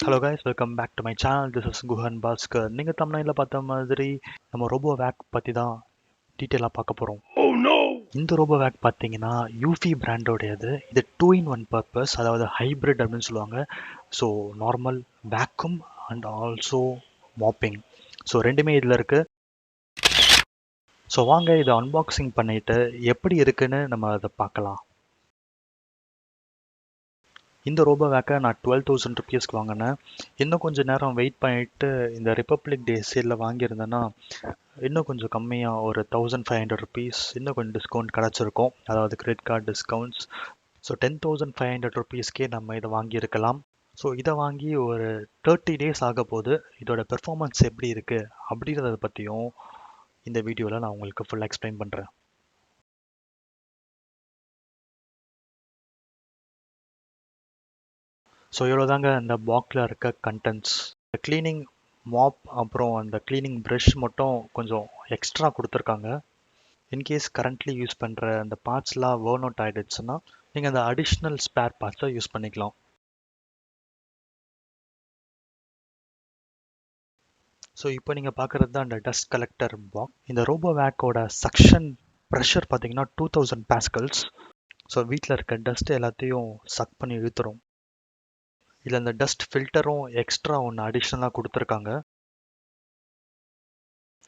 Hello guys, welcome back to my channel. This is Guhan Bhaskar. நீங்கள் thumbnail பார்த்த மாதிரி நம்ம RoboVac பற்றி தான் டீட்டெயிலாக பார்க்க போகிறோம். இந்த RoboVac பார்த்தீங்கன்னா யூஃபி பிராண்டோடையது. இது 2-in-1 பர்பஸ், அதாவது ஹைப்ரிட் அப்படின்னு சொல்லுவாங்க. So normal vacuum and also mopping. So ரெண்டுமே இதில் இருக்குது. ஸோ வாங்க இதை அன்பாக்சிங் பண்ணிவிட்டு எப்படி இருக்குன்னு நம்ம அதை பார்க்கலாம். இந்த RoboVacஐ நான் 12,000 rupeesக்கு வாங்கினேன். இன்னும் கொஞ்சம் நேரம் வெயிட் பண்ணிவிட்டு இந்த ரிப்பப்ளிக் டே சேலில் வாங்கியிருந்தேன்னா இன்னும் கொஞ்சம் கம்மியாக ஒரு 1,500 rupees இன்னும் கொஞ்சம் டிஸ்கவுண்ட் கிடச்சிருக்கும், அதாவது கிரெடிட் கார்டு டிஸ்கவுண்ட்ஸ். ஸோ 10,500 rupeesக்கே நம்ம இதை வாங்கியிருக்கலாம். ஸோ இதை வாங்கி ஒரு 30 days ஆக போது. இதோட பெர்ஃபார்மன்ஸ் எப்படி இருக்குது அப்படின்றத பற்றியும் இந்த வீடியோவில் நான் உங்களுக்கு ஃபுல்லாக எக்ஸ்பிளைன் பண்ணுறேன். ஸோ இவ்வளோ தாங்க இந்த பாக்ஸில் இருக்க கண்டென்ட்ஸ். க்ளீனிங் மாப் அப்புறம் அந்த க்ளீனிங் ப்ரஷ் மட்டும் கொஞ்சம் எக்ஸ்ட்ரா கொடுத்துருக்காங்க. இன்கேஸ் கரண்ட்லி யூஸ் பண்ணுற அந்த பார்ட்ஸ்லாம் வேர்ன் அவுட் ஆகிடுச்சுன்னா நீங்கள் அந்த அடிஷ்னல் ஸ்பேர் பார்ட்ஸை யூஸ் பண்ணிக்கலாம். ஸோ இப்போ நீங்கள் பார்க்குறது தான் அந்த டஸ்ட் கலெக்டர் பாக்ஸ். இந்த RoboVacோட சக்ஷன் ப்ரெஷர் பார்த்தீங்கன்னா 2000 pascals. ஸோ வீட்டில் இருக்க டஸ்ட் எல்லாத்தையும் சக் பண்ணி இழுத்துரும். இதில் இந்த டஸ்ட் ஃபில்டரும் எக்ஸ்ட்ரா ஒன்று அடிஷ்னலாக கொடுத்துருக்காங்க.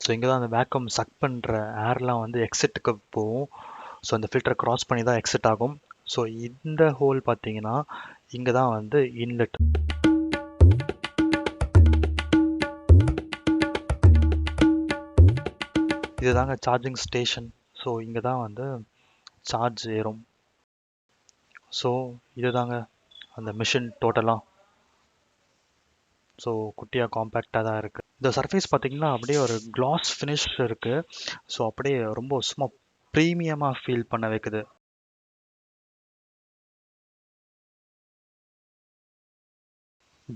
ஸோ இங்கே தான் அந்த வேக்கம் சக் பண்ணுற ஏர்லாம் வந்து எக்ஸிட்டுக்கு போகும். ஸோ அந்த ஃபில்டரை க்ராஸ் பண்ணி தான் எக்ஸிட் ஆகும். ஸோ இந்த ஹோல் பார்த்தீங்கன்னா இங்கே தான் வந்து இன்லெட். இது தாங்க சார்ஜிங் ஸ்டேஷன். ஸோ இங்கே தான் வந்து சார்ஜ் ஏறும். ஸோ இது தாங்க அந்த மிஷின் டோட்டலாக. ஸோ குட்டியாக காம்பேக்டாக தான் இருக்குது. இந்த சர்ஃபேஸ் பார்த்தீங்கன்னா அப்படியே ஒரு கிளாஸ் ஃபினிஷ் இருக்குது. ஸோ அப்படியே ரொம்ப சும்மா ப்ரீமியமாக ஃபீல் பண்ண வைக்குது.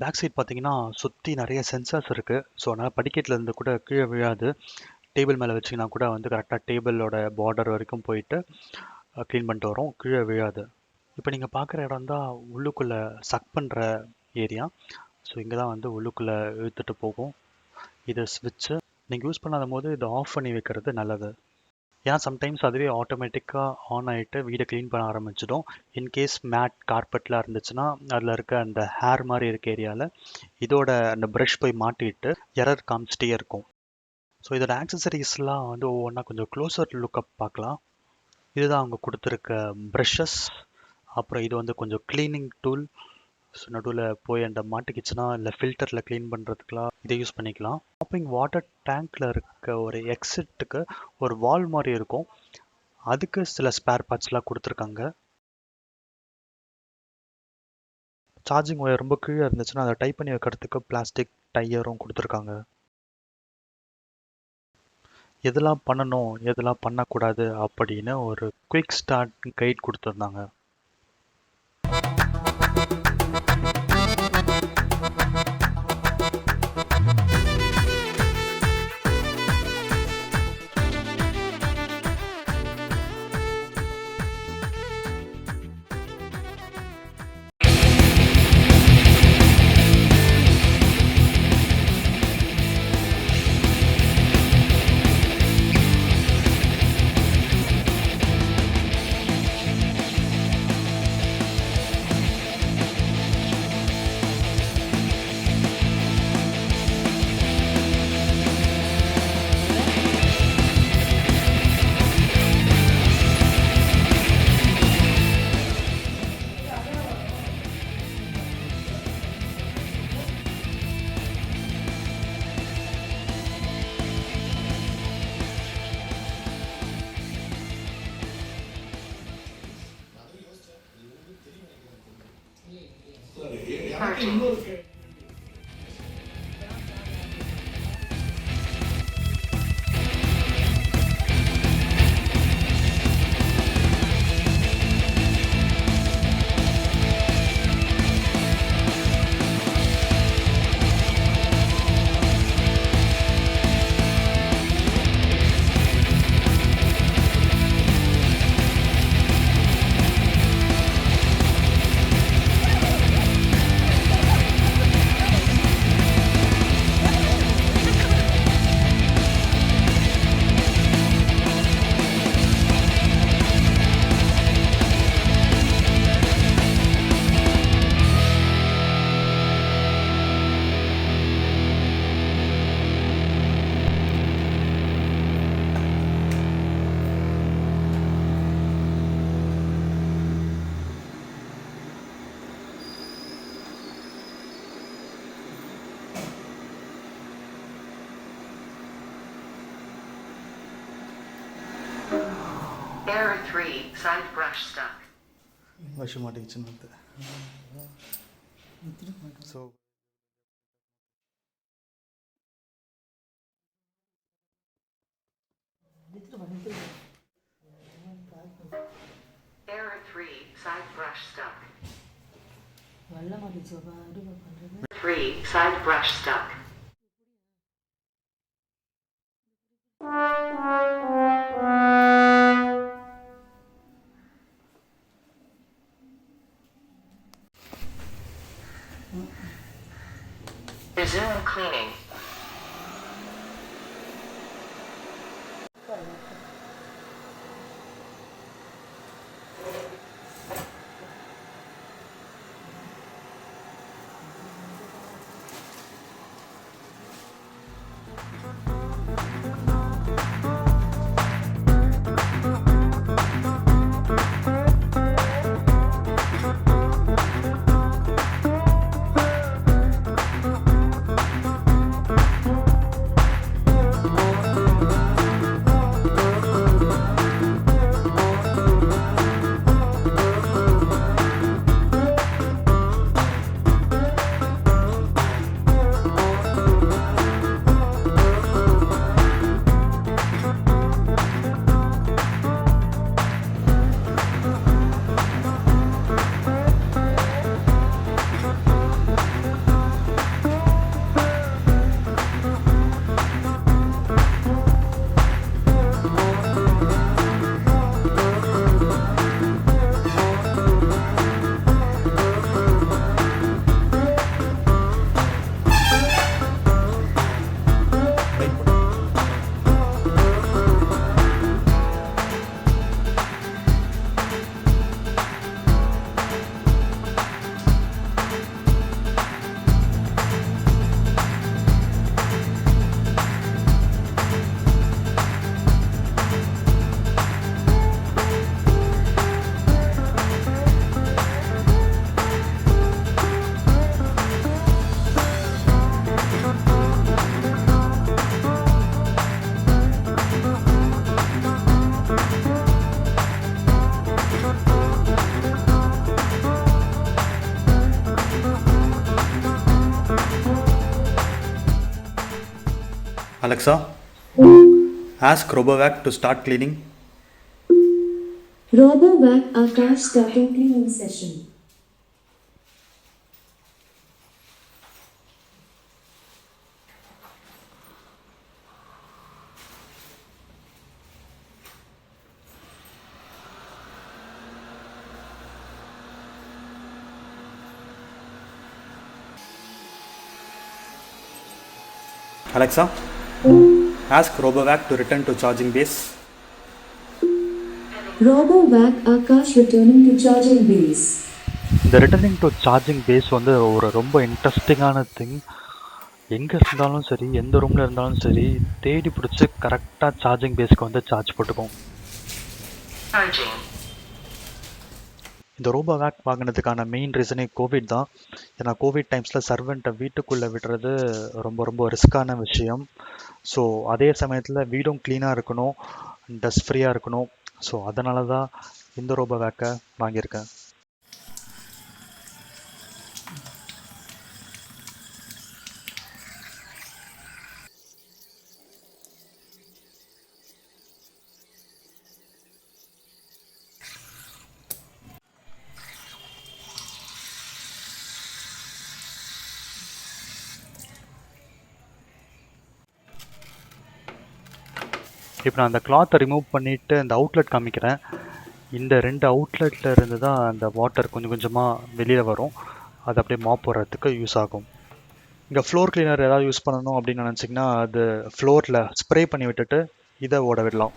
பேக் சைட் பார்த்தீங்கன்னா சுற்றி நிறைய சென்சார்ஸ் இருக்குது. ஸோ அதனால் படிக்கட்டில் இருந்து கூட கீழே விழாது. டேபிள் மேலே வச்சிங்கன்னா கூட வந்து கரெக்டாக டேபிளோட பார்டர் வரைக்கும் போயிட்டு க்ளீன் பண்ணிட்டு வரும், கீழே விழாது. இப்போ நீங்கள் பார்க்குற இடம் தான் உள்ளுக்குள்ளே சக் பண்ணுற ஏரியா. ஸோ இங்கே தான் வந்து உள்ளுக்குள்ளே இழுத்துட்டு போகும். இது ஸ்விட்ச்சு. நீங்கள் யூஸ் பண்ணாத போது இதை ஆஃப் பண்ணி வைக்கிறது நல்லது. ஏன்னா சம்டைம்ஸ் அதுவே ஆட்டோமேட்டிக்காக ஆன் ஆகிட்டு வீடை க்ளீன் பண்ண ஆரம்பிச்சிடும். இன்கேஸ் மேட் கார்பெட்லாம் இருந்துச்சுன்னா அதில் இருக்க அந்த ஹேர் மாதிரி இருக்க ஏரியாவில் இதோட அந்த ப்ரஷ் போய் மாட்டிட்டு எரர் காமிச்சிட்டே இருக்கும். ஸோ இதோட ஆக்சசரிஸ்லாம் வந்து ஒவ்வொன்றா கொஞ்சம் க்ளோஸர் லுக்கப் பார்க்கலாம். இதுதான் அவங்க கொடுத்துருக்க ப்ரஷஸ். அப்புறம் இது வந்து கொஞ்சம் க்ளீனிங் டூல். ஸோ நடுவில் போய் அந்த மாட்டிக்கிச்சுன்னா இல்லை ஃபில்டரில் க்ளீன் பண்ணுறதுக்குலாம் இதை யூஸ் பண்ணிக்கலாம். மாப்பிங் வாட்டர் டேங்க்கில் இருக்க ஒரு எக்ஸிட்டுக்கு ஒரு வால் மாதிரி இருக்கும். அதுக்கு சில ஸ்பேர் பார்ட்ஸ்லாம் கொடுத்துருக்காங்க. சார்ஜிங் ஒயர் ரொம்ப கீழே இருந்துச்சுன்னா அதை டைப் பண்ணி வைக்கிறதுக்கு பிளாஸ்டிக் டையரும் கொடுத்துருக்காங்க. எதெல்லாம் பண்ணணும் எதெல்லாம் பண்ணக்கூடாது அப்படின்னு ஒரு குயிக் ஸ்டார்ட் கைட் கொடுத்துருந்தாங்க. Error 3, side brush stuck. வருஷம் மாட்டிக்கிச்சுன்னு so Error 3, side brush stuck. 3, side brush stuck. Resume cleaning. Alexa, ask RoboVac to start cleaning. RoboVac Anker starting cleaning session. Alexa, ask RoboVac to return to charging base. RoboVac Akash returning to charging base. இந்த returning to charging base வந்து ஒரு ரொம்ப இன்ட்ரெஸ்டிங்கான thing. எங்கே இருந்தாலும் சரி, எந்த ரூமில் இருந்தாலும் சரி, தேடி பிடிச்சி கரெக்டாக சார்ஜிங் பேஸ்க்கு வந்து சார்ஜ் போட்டுக்கும். இந்த ரோபோவேக் வாங்கினதுக்கான மெயின் ரீசனே கோவிட் தான். ஏன்னா கோவிட் டைம்ஸில் சர்வெண்ட்டை வீட்டுக்குள்ளே விடுறது ரொம்ப ரொம்ப ரிஸ்க்கான விஷயம். ஸோ அதே சமயத்தில் வீடும் க்ளீனாக இருக்கணும், டஸ்ட் ஃப்ரீயாக இருக்கணும். ஸோ அதனால தான் இந்த ரோபோவேக்கை வாங்கியிருக்கேன். இப்போ நான் அந்த கிளாத்தை ரிமூவ் பண்ணிவிட்டு அந்த அவுட்லெட் காமிக்கிறேன். இந்த 2 அவுட்லெட்டில் இருந்து தான் அந்த வாட்டர் கொஞ்சம் கொஞ்சமாக வெளியில் வரும். அது அப்படியே மாப் போடுறதுக்கு யூஸ் ஆகும். இங்கே ஃப்ளோர் கிளீனர் ஏதாவது யூஸ் பண்ணணும் அப்படின்னு நினச்சிங்கன்னா அது ஃப்ளோரில் ஸ்ப்ரே பண்ணி விட்டுட்டு இதை ஓட விடலாம்.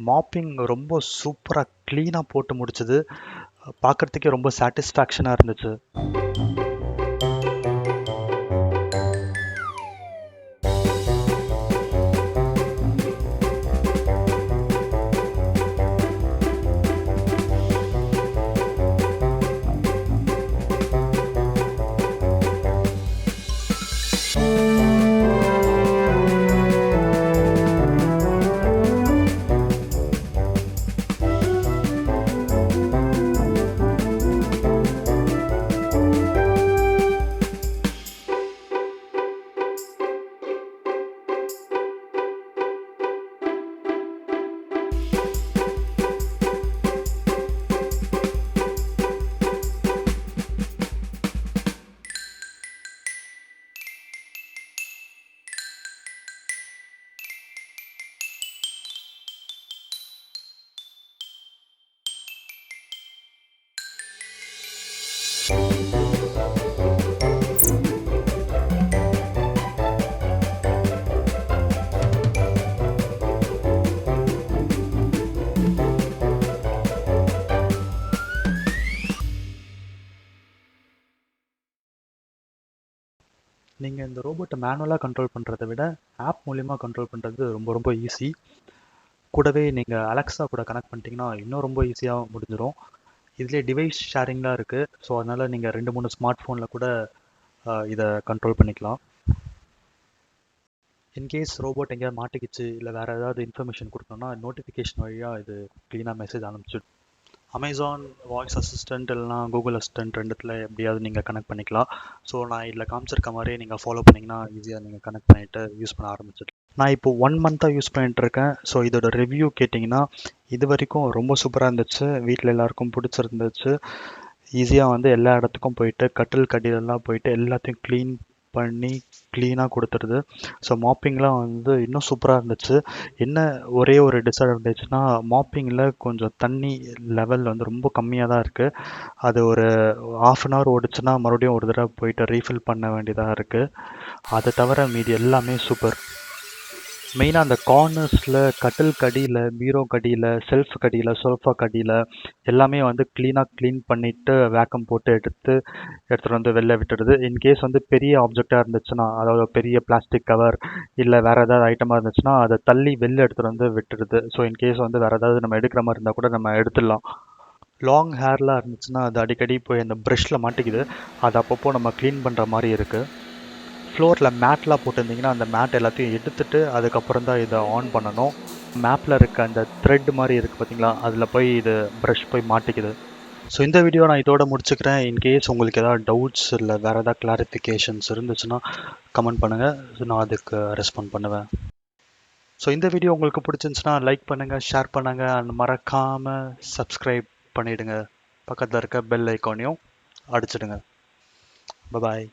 மாப்பிங் ரொம்ப சூப்பராக க்ளீனாக போட்டு முடிச்சது. பார்க்குறதுக்கே ரொம்ப சாட்டிஸ்ஃபேக்ஷனாக இருந்துச்சு. நீங்கள் இந்த ரோபோட்டை மேனுவலாக கண்ட்ரோல் பண்ணுறதை விட ஆப் மூலிமா கண்ட்ரோல் பண்ணுறது ரொம்ப ரொம்ப ஈஸி. கூடவே நீங்கள் அலெக்ஸா கூட கனெக்ட் பண்ணிட்டீங்கன்னா இன்னும் ரொம்ப ஈஸியாக முடிஞ்சிடும். இதுலேயே டிவைஸ் ஷேரிங்லாம் இருக்குது. ஸோ அதனால் நீங்கள் 2-3 ஸ்மார்ட் ஃபோனில் கூட இதை கண்ட்ரோல் பண்ணிக்கலாம். இன்கேஸ் ரோபோட் எங்கேயாவது மாட்டிக்கிச்சு இல்லை வேறு ஏதாவது இன்ஃபர்மேஷன் கொடுக்கணும்னா நோட்டிஃபிகேஷன் வழியாக இது க்ளீனாக மெசேஜ் அனுப்பிச்சிடும். அமேசான் வாய்ஸ் அசிஸ்டண்ட் இல்லைனா கூகுள் அசிஸ்டண்ட் ரெண்டுத்தில் எப்படியாவது நீங்கள் கனெக்ட் பண்ணிக்கலாம். ஸோ நான் இதில் காமிச்சிருக்க மாதிரியே நீங்கள் ஃபாலோ பண்ணிங்கன்னா ஈஸியாக நீங்கள் கனெக்ட் பண்ணிவிட்டு யூஸ் பண்ண ஆரம்பிச்சிடலாம். நான் இப்போ 1 மந்த்தாக யூஸ் பண்ணிகிட்ருக்கேன். ஸோ இதோட ரிவ்யூ கேட்டிங்கன்னா இது வரைக்கும் ரொம்ப சூப்பராக இருந்துச்சு. வீட்டில் எல்லாருக்கும் பிடிச்சிருந்துச்சு. ஈஸியாக வந்து எல்லா இடத்துக்கும் போயிட்டு கட்டில் கடிலெல்லாம் போயிட்டு எல்லாத்தையும் க்ளீன் பண்ணி க்ளீனாக கொடுத்துருது. ஸோ மாப்பிங்லாம் வந்து இன்னும் சூப்பராக இருந்துச்சு. என்ன ஒரே ஒரு டிஸ்அட்வான்டேஜ்னால் மாப்பிங்கில் கொஞ்சம் தண்ணி லெவல் வந்து ரொம்ப கம்மியாக தான் இருக்குது. அது ஒரு 1/2 hour ஓடிச்சுன்னா மறுபடியும் ஒரு தடவை போயிட்டு ரீஃபில் பண்ண வேண்டியதாக இருக்குது. அதை தவிர மீதி எல்லாமே சூப்பர். மெயினாக அந்த கார்னர்ஸில் கட்டில் கடியில், பீரோ கடியில், செல்ஃப் கடியில், சோஃபா கடியில் எல்லாமே வந்து க்ளீன் பண்ணிவிட்டு வேக்கம் போட்டு எடுத்துகிட்டு வந்து வெளில விட்டுடுது. இன்கேஸ் வந்து பெரிய ஆப்ஜெக்டாக இருந்துச்சுன்னா, அதாவது பெரிய பிளாஸ்டிக் கவர் இல்லை வேறு ஏதாவது ஐட்டமாக இருந்துச்சுன்னா அதை தள்ளி வெளில எடுத்துகிட்டு வந்து விட்டுடுது. ஸோ இன்கேஸ் வந்து வேறு ஏதாவது நம்ம எடுக்கிற மாதிரி இருந்தால் கூட நம்ம எடுத்துடலாம். லாங் ஹேர்லாம் இருந்துச்சுன்னா அது அடிக்கடி போய் அந்த ப்ரஷ்ஷில் மாட்டிக்குது. அது அப்பப்போ நம்ம க்ளீன் பண்ணுற மாதிரி இருக்குது. ஃப்ளோரில் மேட்லாம் போட்டிருந்தீங்கன்னா அந்த மேட் எல்லாத்தையும் எடுத்துட்டு அதுக்கப்புறம் தான் இதை ஆன் பண்ணணும். மேப்பில் இருக்க அந்த த்ரெட் மாதிரி இருக்குது பார்த்தீங்களா, அதில் போய் இது ப்ரஷ் போய் மாட்டிக்குது. ஸோ இந்த வீடியோ நான் இதோட முடிச்சுக்கிறேன். இன்கேஸ் உங்களுக்கு ஏதாவது டவுட்ஸ் இல்லை வேறு ஏதாவது கிளாரிஃபிகேஷன்ஸ் இருந்துச்சுன்னா கமெண்ட் பண்ணுங்கள். நான் அதுக்கு ரெஸ்பாண்ட் பண்ணுவேன். ஸோ இந்த வீடியோ உங்களுக்கு பிடிச்சிருந்துச்சுன்னா லைக் பண்ணுங்கள், ஷேர் பண்ணுங்கள், அண்ட் மறக்காமல் சப்ஸ்கிரைப் பண்ணிவிடுங்க. பக்கத்தில் இருக்க பெல் ஐக்கானையும் அடிச்சிடுங்க. பாய்.